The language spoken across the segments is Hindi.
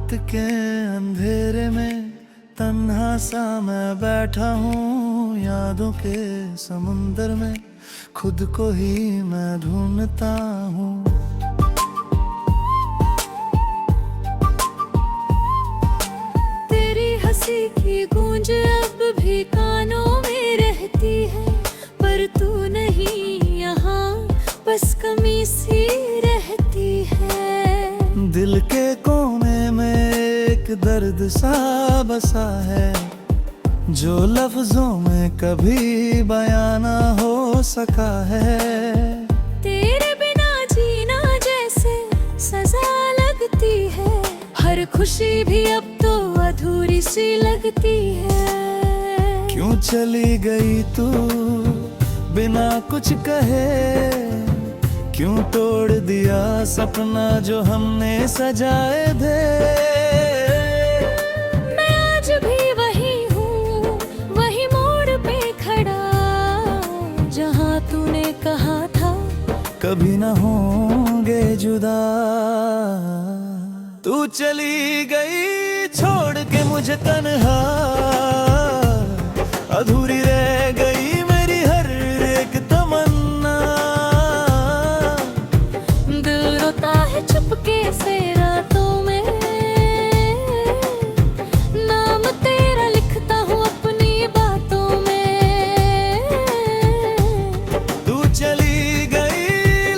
रात के अंधेरे में तन्हा सा मैं बैठा हूँ, यादों के समुंदर में खुद को ही मैं ढूंढता हूँ। तेरी हंसी की गूंज अब भी कानों में रहती है, पर तू नहीं यहाँ, बस कमी सी रहती है। दिल के कोने में एक दर्द सा बसा है, जो लफ्जों में कभी बयां ना हो सका है। तेरे बिना जीना जैसे सजा लगती है, हर खुशी भी अब तो अधूरी सी लगती है। क्यों चली गई तू बिना कुछ कहे, क्यों तोड़ दिया सपना जो हमने सजाए थे। मैं आज भी वही हूँ, वही मोड़ पे खड़ा, जहाँ तूने कहा था कभी ना होंगे जुदा। तू चली गई छोड़ के मुझे तन्हा, अधूरी रह गई मेरी हर एक तमन्ना। दिल रोता है चुपके से रातों में, नाम तेरा लिखता हूँ अपनी बातों में। तू चली गई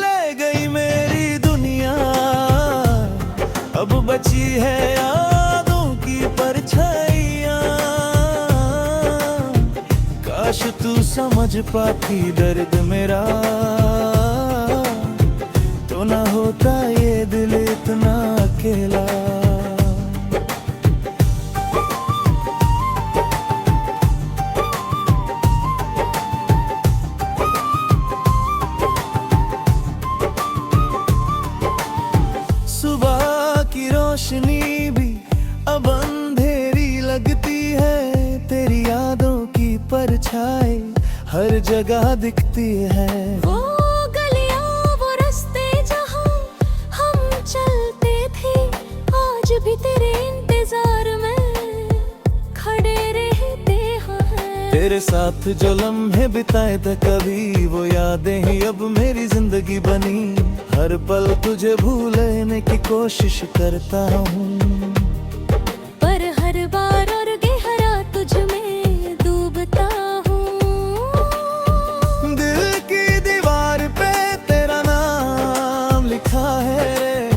ले गई मेरी दुनिया, अब बची है यादों की परछाइयाँ। काश तू समझ पाती दर्द मेरा, तो ना होता ये दिल इतना अकेला। सुबह की रोशनी भी अब अंधेरी लगती है, तेरी यादों की परछाई हर जगह दिखती है। वो गलियां वो रास्ते जहाँ हम चलते थे, आज भी तेरे इंतजार में खड़े रहते हैं। तेरे साथ जो लम्हे बिताए थे कभी, वो यादें ही अब मेरी जिंदगी बनी। हर पल तुझे भूलने की कोशिश करता हूँ, पर हर बार और गहरा तुझ में डूबता हूँ। दिल की दीवार पे तेरा नाम लिखा है,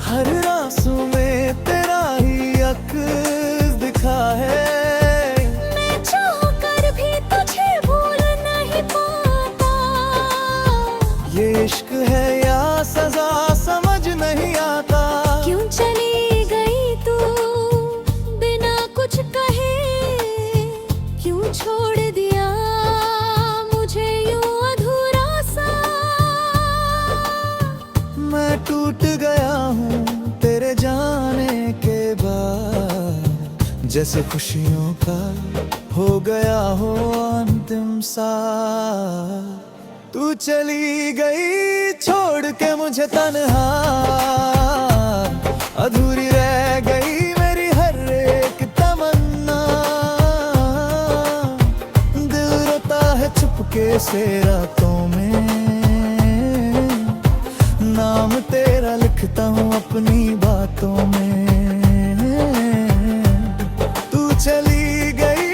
हर आंसू में तेरा ही अक्स दिखा है। मैं चाह कर भी तुझे भूल नहीं पाता, ये इश्क है या सजा समझ नहीं आता। क्यों चली गई तू बिना कुछ कहे, क्यों छोड़ दिया मुझे यूं अधूरा सा। मैं टूट गया हूँ तेरे जाने के बाद, जैसे खुशियों का हो गया हो अंतिम सा। तू चली गई छोड़ के मुझे तन्हा, अधूरी रह गई मेरी हर एक तमन्ना। दिल रोता है चुपके से रातों में, नाम तेरा लिखता हूँ अपनी बातों में। तू चली गई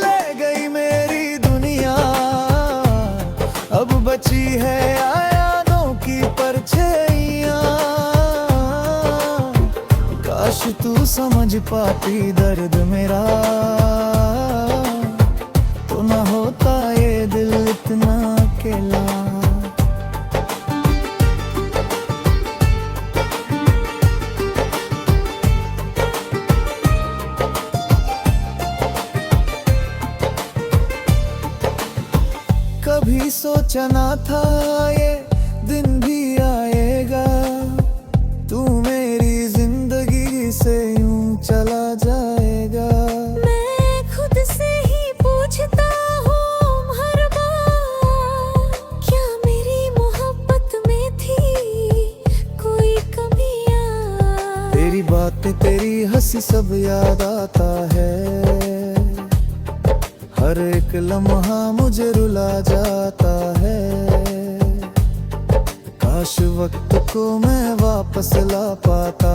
ले गई मेरी दुनिया, अब बची है यादों की परछाइयाँ। काश तू समझ पाती दर्द मेरा, तो ना होता ये दिल इतना अकेला। कभी सोचा ना था ये दिन भी आएगा, तू मेरी जिंदगी से यूं चला जाएगा। मैं खुद से ही पूछता हूँ हर बार, क्या मेरी मोहब्बत में थी कोई कमियां। तेरी बातें तेरी सब याद आता है। हर एक लम्हा मुझे रुला जाता है। काश वक्त को मैं वापस ला पाता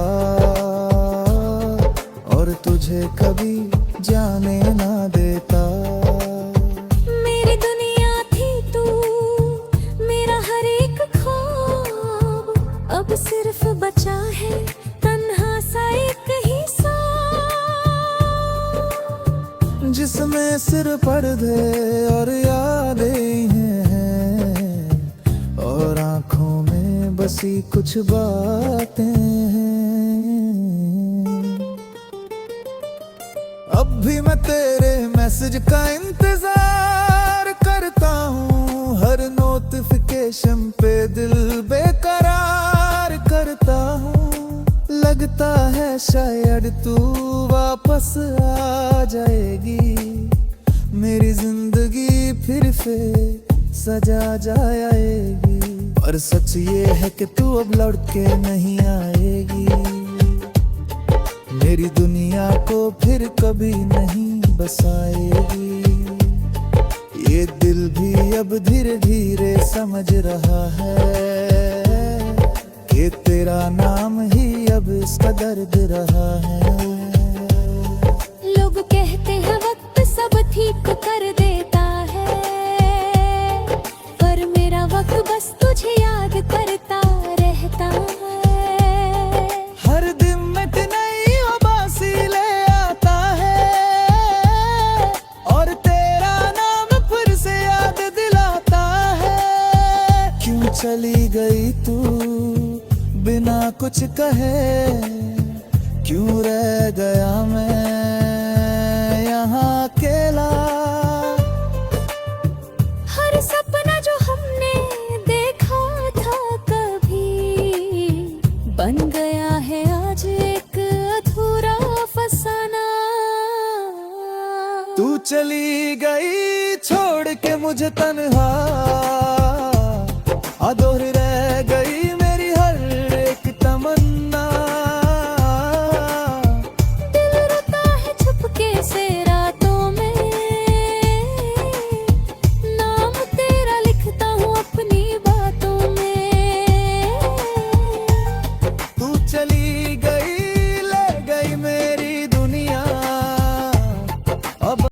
और तुझे कभी जाने ना देता। मेरी दुनिया थी तू, मेरा हर एक ख्वाब, अब सिर्फ बचा है तन्हा सा एक हिस्सा, जिसमें सिर पर्दे और यादें हैं और आंखों में बसी कुछ बातें हैं। अब भी मैं तेरे मैसेज का इंतजार करता हूँ, हर नोटिफिकेशन पे दिल बेकरार करता हूँ। लगता है शायद तू वापस आ जाएगी, मेरी जिंदगी फिर से सजा जाएगी। पर सच ये है कि तू अब लौट के नहीं आएगी, मेरी दुनिया को फिर कभी नहीं बसाएगी। ये दिल भी अब धीरे धीरे समझ रहा है कि तेरा नाम ही अब इसका दर्द रहा है। लोग कहते हैं वक्त सब ठीक कर देता है, पर मेरा वक्त बस तुझे याद करता रहता है। हर दिन में नई उबासी ले आता है और तेरा नाम फिर से याद दिलाता है। क्यों चली गई तू बिना कुछ कहे, क्यों रह गया मैं यहाँ अकेला। हर सपना जो हमने देखा था कभी, बन गया है आज एक अधूरा फसाना। तू चली गई छोड़ के मुझे तन्हा, अधूरे